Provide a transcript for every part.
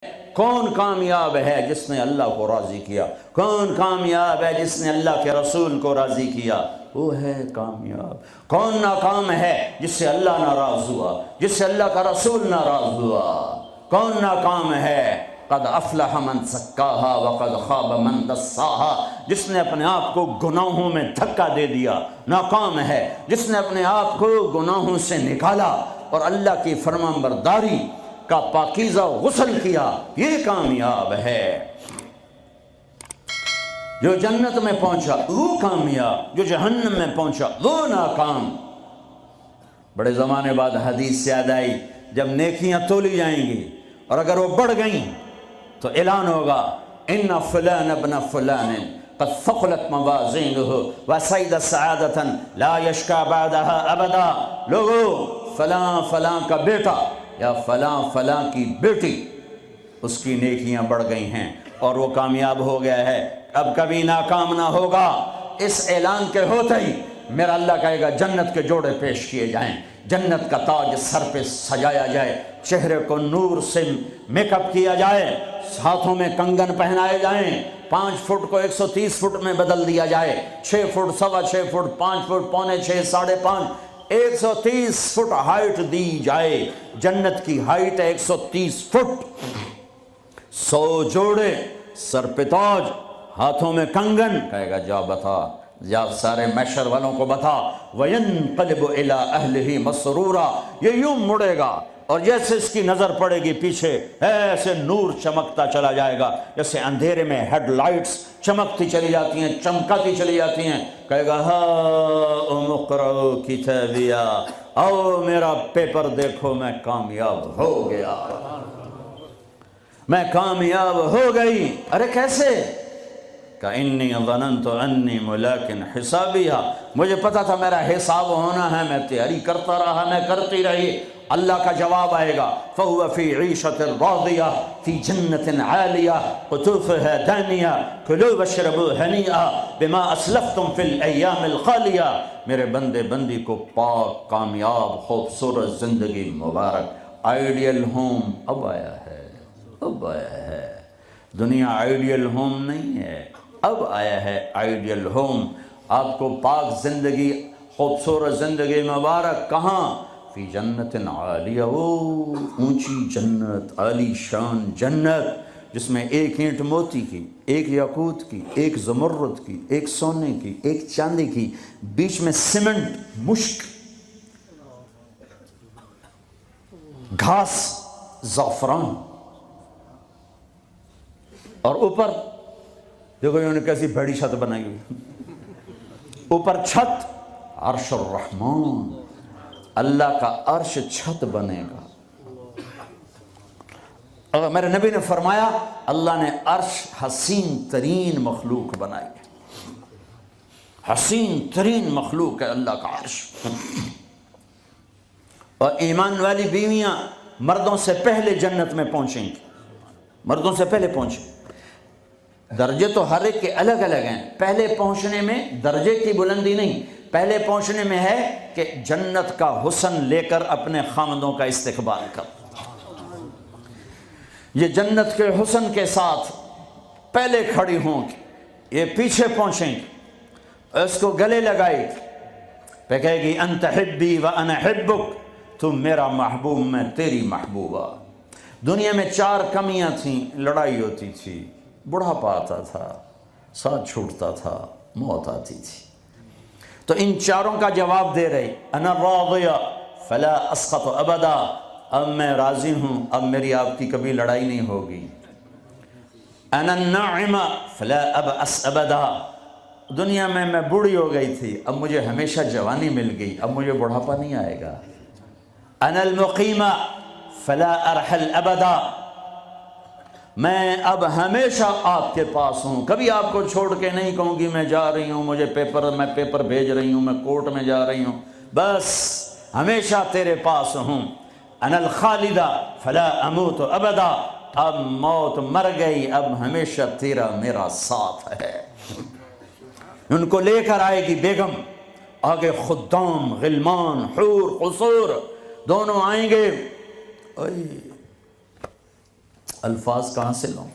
کون کامیاب ہے جس نے اللہ کو راضی کیا؟ کون کامیاب ہے جس نے اللہ کے رسول کو راضی کیا؟ وہ ہے کامیاب۔ کون ناکام ہے جس سے اللہ ناراض ہوا، جس سے اللہ کا رسول ناراض ہوا؟ کون ناکام ہے؟ قد افلح من زکاہا وقد خاب من دساہا، جس نے اپنے آپ کو گناہوں میں دھکا دے دیا ناکام ہے، جس نے اپنے آپ کو گناہوں سے نکالا اور اللہ کی فرمانبرداری کا پاکیزہ غسل کیا، یہ کامیاب ہے۔ جو جنت میں پہنچا وہ کامیاب، جو جہنم میں پہنچا وہ ناکام۔ بڑے زمانے بعد حدیث سے یاد آئی، جب نیکیاں تولی جائیں گی اور اگر وہ بڑھ گئیں تو اعلان ہوگا ان فلان ابن فلان قد ثقلت موازینہ وسعد سعادۃ لا یشکا بعدها ابدا۔ لوگو، فلاں فلاں کا بیٹا یا فلاں فلاں کی بیٹی، اس کی نیکیاں بڑھ گئی ہیں اور وہ کامیاب ہو گیا ہے، اب کبھی ناکام نہ ہوگا۔ اس اعلان کے ہوتے ہی میرا اللہ کہے گا جنت کے جوڑے پیش کیے جائیں، جنت کا تاج سر پہ سجایا جائے، چہرے کو نور سے میک اپ کیا جائے، ہاتھوں میں کنگن پہنائے جائیں، 5 فٹ کو 130 فٹ میں بدل دیا جائے، 6 feet, 6.25 feet, 5 feet, 5.25، 5.5، 130 feet height دی جائے۔ جنت کی ہائٹ ہے 130 فٹ۔ 100 جوڑے، سر پہ تاج، ہاتھوں میں کنگن، کہے گا جا بتا، جا سارے محشر والوں کو بتا۔ وَيَنْقَلِبُ إِلَىٰ أَهْلِهِ مَسْرُورًا، یہ یوں مڑے گا اور جیسے اس کی نظر پڑے گی پیچھے ایسے نور چمکتا چلا جائے گا، جیسے اندھیرے میں ہیڈ لائٹس چمکتی چلی جاتی ہیں، چمکاتی چلی جاتی ہیں۔ کہے گا ہاؤم اقرؤ کتابیہ، آؤ میرا پیپر دیکھو، میں کامیاب ہو گیا، میں کامیاب ہو گئی۔ ارے کیسے؟ کہ انی ظننت انی ملاق حسابیہ، مجھے پتا تھا میرا حساب ہونا ہے، میں تیاری کرتا رہا، میں کرتی رہی۔ اللہ کا جواب آئے گا فَهُوَ فِي عِيشَةٍ رَاضِيَةٍ فِي جَنَّةٍ عَالِيَةٍ قُطُوفُهَا دَانِيَةٌ كُلُوا وَاشْرَبُوا هَنِيئًا بِمَا أَسْلَفْتُمْ فِي الْأَيَّامِ الْخَالِيَةِ۔ میرے بندے بندی کو پاک، کامیاب، خوبصورت زندگی مبارک۔ آئیڈیل ہوم اب آیا ہے، اب آیا ہے۔ دنیا آئیڈیل ہوم نہیں ہے، اب آیا ہے آئیڈیل ہوم۔ آپ کو پاک زندگی، خوبصورت زندگی مبارک کہاں؟ فی جنت عالیہ، وہ اونچی جنت، عالی شان جنت، جس میں ایک اینٹ موتی کی، ایک یاقوت کی، ایک زمرد کی، ایک سونے کی، ایک چاندی کی، بیچ میں سیمنٹ، مشک، گھاس، زعفران، اور اوپر دیکھو انہوں نے کیسی بڑی چھت بنائی ہوئی، اوپر چھت عرش الرحمن، اللہ کا عرش چھت بنے گا۔ اور میرے نبی نے فرمایا اللہ نے عرش حسین ترین مخلوق بنائی ہے، حسین ترین مخلوق ہے اللہ کا عرش۔ اور ایمان والی بیویاں مردوں سے پہلے جنت میں پہنچیں گی، مردوں سے پہلے پہنچیں۔ درجے تو ہر ایک کے الگ الگ ہیں، پہلے پہنچنے میں درجے کی بلندی نہیں، پہلے پہنچنے میں ہے کہ جنت کا حسن لے کر اپنے خامدوں کا استقبال کر۔ یہ جنت کے حسن کے ساتھ پہلے کھڑی ہوں گی، یہ پیچھے پہنچیں گی، اس کو گلے لگائے گی، پہ کہے گی انت حبی و انا حبک، تم میرا محبوب میں تیری محبوبہ۔ دنیا میں 4 کمیاں تھیں، لڑائی ہوتی تھی، بڑھاپا آتا تھا، ساتھ چھوٹتا تھا، موت آتی تھی، تو ان 4 کا جواب دے رہی، انا راضیہ فلا اسقط ابدا، اب میں راضی ہوں، اب میری آپ کی کبھی لڑائی نہیں ہوگی۔ انا الناعمہ فلا ابأس ابدا، دنیا میں بوڑھی ہو گئی تھی، اب مجھے ہمیشہ جوانی مل گئی، اب مجھے بڑھاپا نہیں آئے گا۔ انا المقیمہ فلا ارحل ابدا، میں اب ہمیشہ آپ کے پاس ہوں، کبھی آپ کو چھوڑ کے نہیں کہوں گی میں جا رہی ہوں، میں پیپر بھیج رہی ہوں، میں کورٹ میں جا رہی ہوں، بس ہمیشہ تیرے پاس ہوں۔ انا الخالدہ فلا اموت ابدا، اب موت مر گئی، اب ہمیشہ تیرا میرا ساتھ ہے۔ ان کو لے کر آئے گی بیگم، آگے خدام، غلمان، حور، قصور دونوں آئیں گے۔ الفاظ کہاں سے لوں؟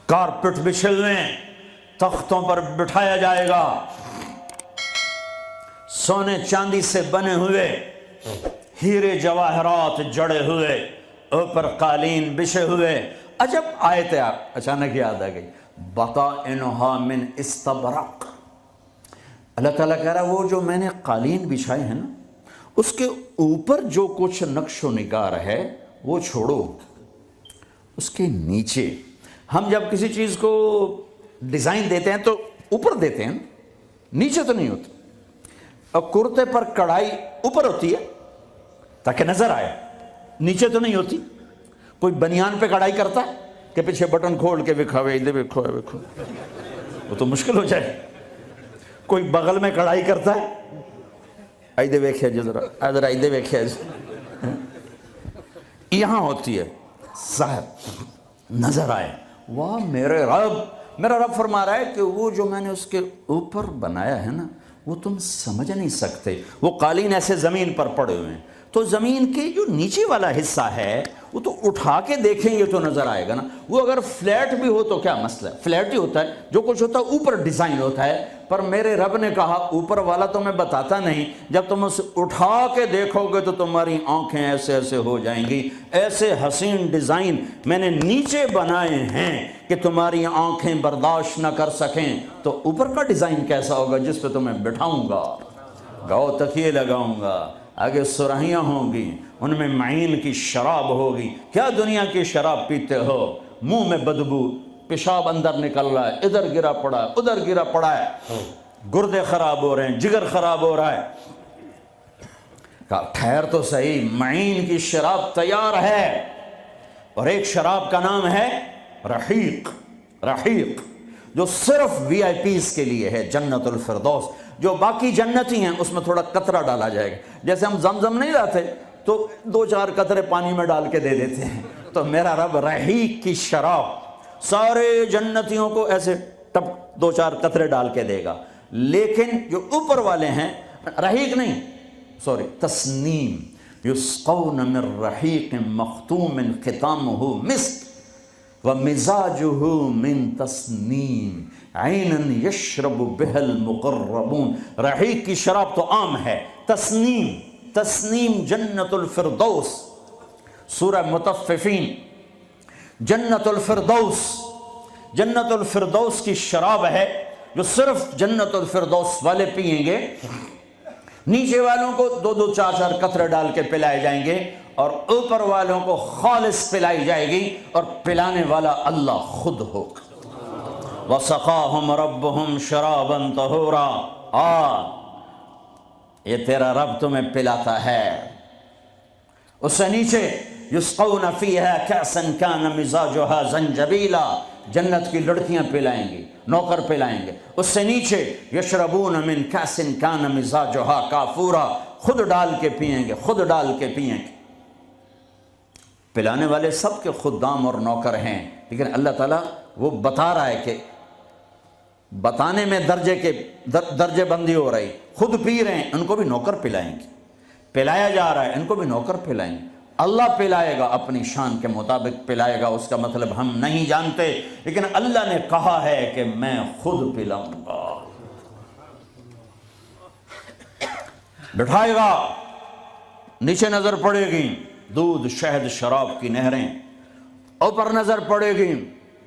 کارپٹ بچھے ہوئے ہیں، تختوں پر بٹھایا جائے گا، سونے چاندی سے بنے ہوئے، ہیرے جواہرات جڑے ہوئے، اوپر قالین بچھے ہوئے۔ عجب آیت ہے، اچانک یاد آ گئی، بطائنہا من استبرق۔ اللہ تعالیٰ کہہ رہا ہے وہ جو میں نے قالین بچھائے ہیں نا، اس کے اوپر جو کچھ نقش و نگار ہے وہ چھوڑو، اس کے نیچے ہم جب کسی چیز کو ڈیزائن دیتے ہیں تو اوپر دیتے ہیں، نیچے تو نہیں ہوتا۔ اور کرتے پر کڑھائی اوپر ہوتی ہے تاکہ نظر آئے، نیچے تو نہیں ہوتی۔ کوئی بنیان پہ کڑھائی کرتا ہے کہ پیچھے بٹن کھول کے وکھاوے ادھر وکھو وکھو، وہ تو مشکل ہو جائے۔ کوئی بغل میں کڑھائی کرتا ہے، ادھر ویکھیا جی ذرا، ادھر ادھر ویکھیا جی، یہاں ہوتی ہے ظاہر نظر آئے۔ واہ میرے رب، میرا رب فرما رہا ہے کہ وہ جو میں نے اس کے اوپر بنایا ہے نا وہ تم سمجھ نہیں سکتے۔ وہ قالین ایسے زمین پر پڑے ہوئے ہیں، تو زمین کے جو نیچے والا حصہ ہے وہ تو اٹھا کے دیکھیں گے تو نظر آئے گا نا۔ وہ اگر فلیٹ بھی ہو تو کیا مسئلہ ہے، فلیٹ ہی ہوتا ہے، جو کچھ ہوتا ہے اوپر ڈیزائن ہوتا ہے۔ پر میرے رب نے کہا اوپر والا تو میں بتاتا نہیں، جب تم اسے اٹھا کے دیکھو گے تو تمہاری آنکھیں ایسے ایسے ہو جائیں گی۔ ایسے حسین ڈیزائن میں نے نیچے بنائے ہیں کہ تمہاری آنکھیں برداشت نہ کر سکیں، تو اوپر کا ڈیزائن کیسا ہوگا جس پہ تمہیں بٹھاؤں گا، گاؤ تکیے لگاؤں گا، آگے سرہیاں ہوں گی، ان میں معین کی شراب ہوگی۔ کیا دنیا کی شراب پیتے ہو، منہ میں بدبو، پیشاب اندر نکل رہا ہے، ادھر گرا پڑا ہے، ادھر گرا پڑا ہے، گردے خراب ہو رہے ہیں، جگر خراب ہو رہا ہے۔ کہا ٹھہر تو صحیح، معین کی شراب تیار ہے، اور ایک شراب کا نام ہے رحیق، رحیق، جو صرف وی آئی پیز کے لیے ہے، جنت الفردوس۔ جو باقی جنتی ہیں اس میں تھوڑا قطرہ ڈالا جائے گا، جیسے ہم زمزم نہیں لاتے تو 2-4 قطرے پانی میں ڈال کے دے دیتے ہیں، تو میرا رب رحیق کی شراب سارے جنتیوں کو ایسے ٹپ 2-4 قطرے ڈال کے دے گا۔ لیکن جو اوپر والے ہیں، رحیق نہیں، سوری، تسنیم، یسقون من رحیق مختوم ختامہ مسک ومزاجہ من تسنیم عینا یشرب بها المقربون۔ رحیق کی شراب تو عام ہے، تسنیم، تسنیم جنت الفردوس، سورہ مطففین، جنت الفردوس، جنت الفردوس کی شراب ہے جو صرف جنت الفردوس والے پئیں گے۔ نیچے والوں کو 2-2 4-4 قطرے ڈال کے پلائے جائیں گے، اور اوپر والوں کو خالص پلائی جائے گی، اور پلانے والا اللہ خود ہوگا۔ وَسَقَاهُمْ رَبُّهُمْ شَرَابًا طَهُورًا۔ یہ تیرا رب تمہیں پلاتا ہے۔ اس سے نیچے یسقون فیہا کأسا کان مزاجہا زنجبیلا، جنت کی لڑکیاں پلائیں گی، نوکر پلائیں گے۔ اس سے نیچے یشربون من کأس کان مزاجہا کافورا، خود ڈال کے پئیں گے، خود ڈال کے پئیں گے۔ پلانے والے سب کے خدام اور نوکر ہیں، لیکن اللہ تعالیٰ وہ بتا رہا ہے کہ بتانے میں درجے بندی ہو رہی، خود پی رہے ہیں ان کو بھی نوکر پلائیں گے، پلایا جا رہا ہے ان کو بھی نوکر پلائیں گے۔ اللہ پلائے گا، اپنی شان کے مطابق پلائے گا، اس کا مطلب ہم نہیں جانتے، لیکن اللہ نے کہا ہے کہ میں خود پلاؤں گا۔ بٹھائے گا، نیچے نظر پڑے گی دودھ شہد شراب کی نہریں، اوپر نظر پڑے گی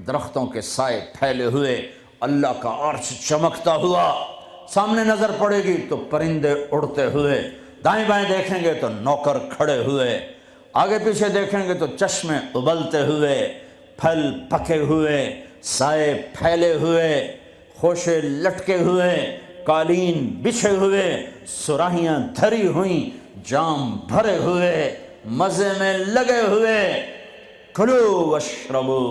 درختوں کے سائے پھیلے ہوئے، اللہ کا عرش چمکتا ہوا، سامنے نظر پڑے گی تو پرندے اڑتے ہوئے، دائیں بائیں دیکھیں گے تو نوکر کھڑے ہوئے، آگے پیچھے دیکھیں گے تو چشمے ابلتے ہوئے، پھل پکے ہوئے، سائے پھیلے ہوئے، خوشے لٹکے ہوئے، قالین بچھے ہوئے، سراہیاں دھری ہوئیں، جام بھرے ہوئے، مزے میں لگے ہوئے۔ کھلو واشربو،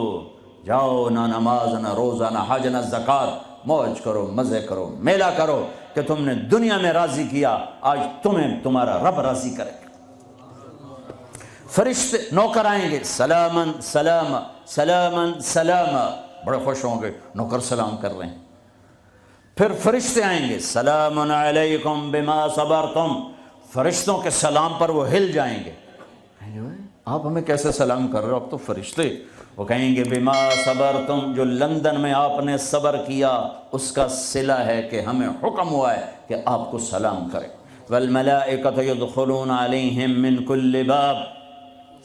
جاؤ، نہ نماز نہ روزہ نہ حج نہ زکوٰۃ، موج کرو، مزے کرو، میلہ کرو، کہ تم نے دنیا میں راضی کیا، آج تمہیں تمہارا رب راضی کرے گا۔ فرشتے نوکر آئیں گے، سلامن سلام، سلامن سلام، بڑے خوش ہوں گے، نوکر سلام کر رہے ہیں۔ پھر فرشتے آئیں گے، سلام علیکم بما صبرتم، فرشتوں کے سلام پر وہ ہل جائیں گے، آپ ہمیں کیسے سلام کر رہے ہو؟ آپ تو فرشتے۔ وہ کہیں گے بما صبرتم، جو لندن میں آپ نے صبر کیا اس کا صلہ ہے کہ ہمیں حکم ہوا ہے کہ آپ کو سلام کریں۔ والملائکۃ یدخلون علیہم من کل باب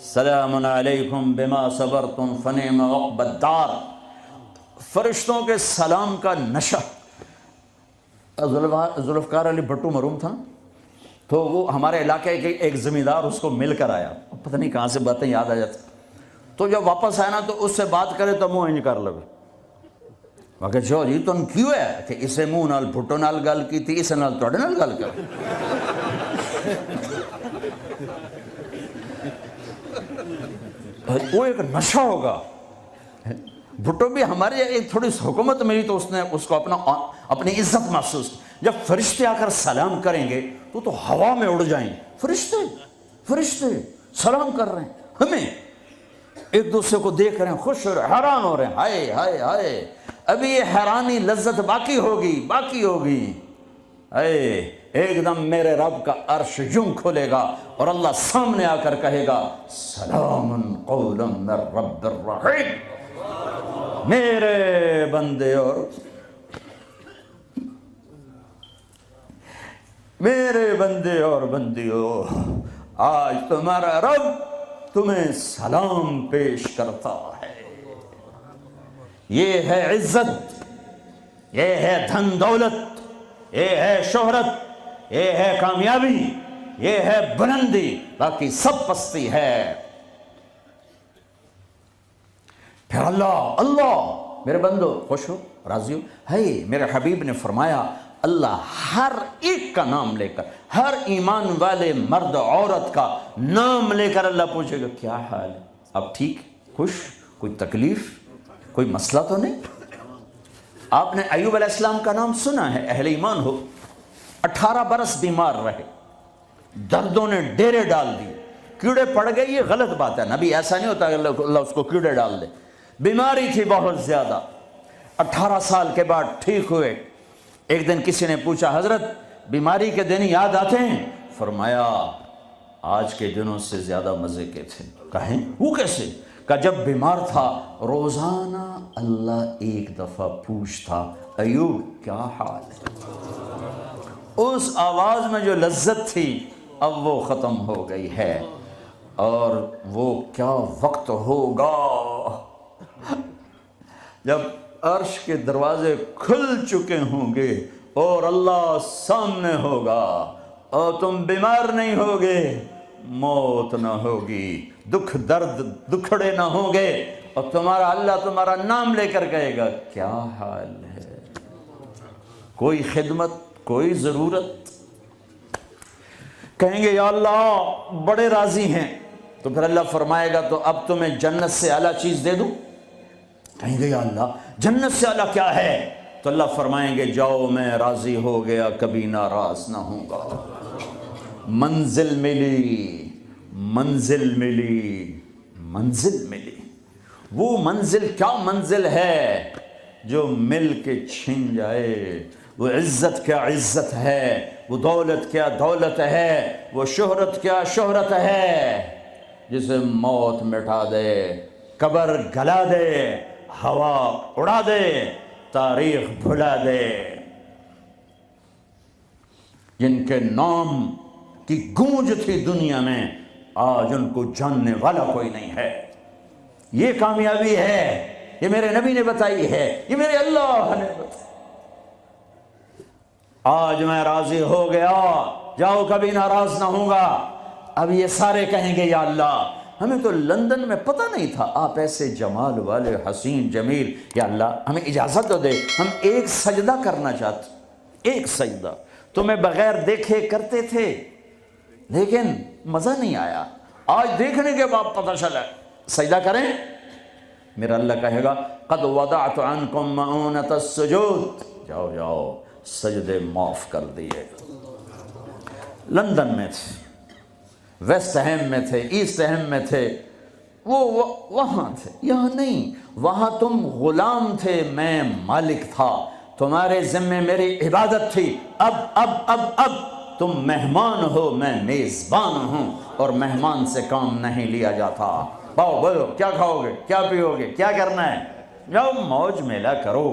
سلام علیکم بما صبرتم فنعم عقبی الدار۔ فرشتوں کے سلام کا نشہ، ذوالفقار علی بھٹو مرحوم تھا، تو وہ ہمارے علاقے کے ایک زمیندار اس کو مل کر آیا، پتہ نہیں کہاں سے باتیں یاد آ جاتی، تو جب واپس آیا نا تو اس سے بات کرے تو منہ انج کر لگے، وہ کہ جو جی تم کیوں ہے کہ اسے منہ نال بھٹو نال گل کی تھی، اسے نال توڑے نال گل کر۔ وہ ایک نشہ ہوگا۔ بھٹو بھی ہماری ایک تھوڑی سی حکومت ملی تو اس نے اس کو اپنی عزت محسوس کی۔ جب فرشتے آ کر سلام کریں گے تو ہوا میں اڑ جائیں گے، فرشتے سلام کر رہے ہیں، ہمیں ایک دوسرے کو دیکھ رہے ہیں، خوش ہو رہے ہیں، حیران ہو رہے ہیں، ہائے ہائے ہائے، ابھی یہ حیرانی لذت باقی ہوگی۔ اے ایک دم میرے رب کا عرش یوں کھلے گا اور اللہ سامنے آ کر کہے گا سلام قولا من رب الرحیم۔ میرے بندے اور بندیوں، آج تمہارا رب تمہیں سلام پیش کرتا ہے۔ یہ ہے عزت، یہ ہے دھن دولت، یہ ہے شہرت، یہ ہے کامیابی، یہ ہے بلندی، باقی سب پستی ہے۔ پھر اللہ میرے بندو خوش ہو، راضی ہو؟ ہے میرے حبیب نے فرمایا اللہ ہر ایک کا نام لے کر، ہر ایمان والے مرد عورت کا نام لے کر اللہ پوچھے گا کیا حال ہے، اب ٹھیک، خوش، کوئی تکلیف، کوئی مسئلہ تو نہیں؟ آپ نے ایوب علیہ السلام کا نام سنا ہے، اہل ایمان ہو، 18 برس بیمار رہے، دردوں نے ڈیرے ڈال دی، کیڑے پڑ گئے، یہ غلط بات ہے، نبی ایسا نہیں ہوتا کہ اللہ اس کو کیڑے ڈال دے، بیماری تھی بہت زیادہ، 18 سال کے بعد ٹھیک ہوئے۔ ایک دن کسی نے پوچھا حضرت بیماری کے دن یاد آتے ہیں؟ فرمایا آج کے دنوں سے زیادہ مزے کے تھے۔ کہیں وہ کیسے؟ کہ جب بیمار تھا روزانہ اللہ ایک دفعہ پوچھتا ایوب کیا حال ہے، اس آواز میں جو لذت تھی اب وہ ختم ہو گئی ہے، اور وہ کیا وقت ہوگا جب عرش کے دروازے کھل چکے ہوں گے اور اللہ سامنے ہوگا اور تم بیمار نہیں ہوگے، موت نہ ہوگی، دکھ درد دکھڑے نہ ہوں گے، اور اللہ تمہارا نام لے کر کہے گا کیا حال ہے، کوئی خدمت، کوئی ضرورت؟ کہیں گے یا اللہ بڑے راضی ہیں، تو پھر اللہ فرمائے گا تو اب تمہیں جنت سے اعلیٰ چیز دے دوں؟ کہیں گے یا اللہ جنت سے اعلیٰ کیا ہے؟ تو اللہ فرمائیں گے جاؤ میں راضی ہو گیا، کبھی ناراض نہ ہوں گا۔ منزل ملی، وہ منزل کیا منزل ہے جو مل کے چھن جائے، وہ عزت کیا عزت ہے، وہ دولت کیا دولت ہے، وہ شہرت کیا شہرت ہے، جسے موت مٹا دے، قبر گلا دے، ہوا اڑا دے، تاریخ بھلا دے، جن کے نام کی گونج تھی دنیا میں آج ان کو جاننے والا کوئی نہیں ہے۔ یہ کامیابی ہے، یہ میرے نبی نے بتائی ہے، یہ میرے اللہ نے بتائی۔ آج میں راضی ہو گیا، جاؤ کبھی ناراض نہ ہوں گا۔ اب یہ سارے کہیں گے یا اللہ ہمیں تو لندن میں پتہ نہیں تھا آپ ایسے جمال والے حسین جمیل، یا اللہ ہمیں اجازت تو دے، ہم ایک سجدہ کرنا چاہتے، ایک سجدہ تمہیں بغیر دیکھے کرتے تھے لیکن مزہ نہیں آیا، آج دیکھنے کے بعد پتہ چلا سجدہ کریں۔ میرا اللہ کہے گا قد وضعت عنکم مؤونۃ السجود، جاؤ جاؤ سجدے معاف کر دیے۔ لندن میں تھے، ویسٹ ہیم میں تھے، ایسٹ ہیم میں تھے، وہ وہاں تھے، یہاں نہیں۔ وہاں تم غلام تھے، میں مالک تھا، تمہارے ذمے میری عبادت تھی۔ اب تم مہمان ہو میں میزبان ہوں، اور مہمان سے کام نہیں لیا جاتا۔ باؤ بولو کیا کھاؤ گے، کیا پیو گے، کیا کرنا ہے، جاؤ موج میلہ کرو۔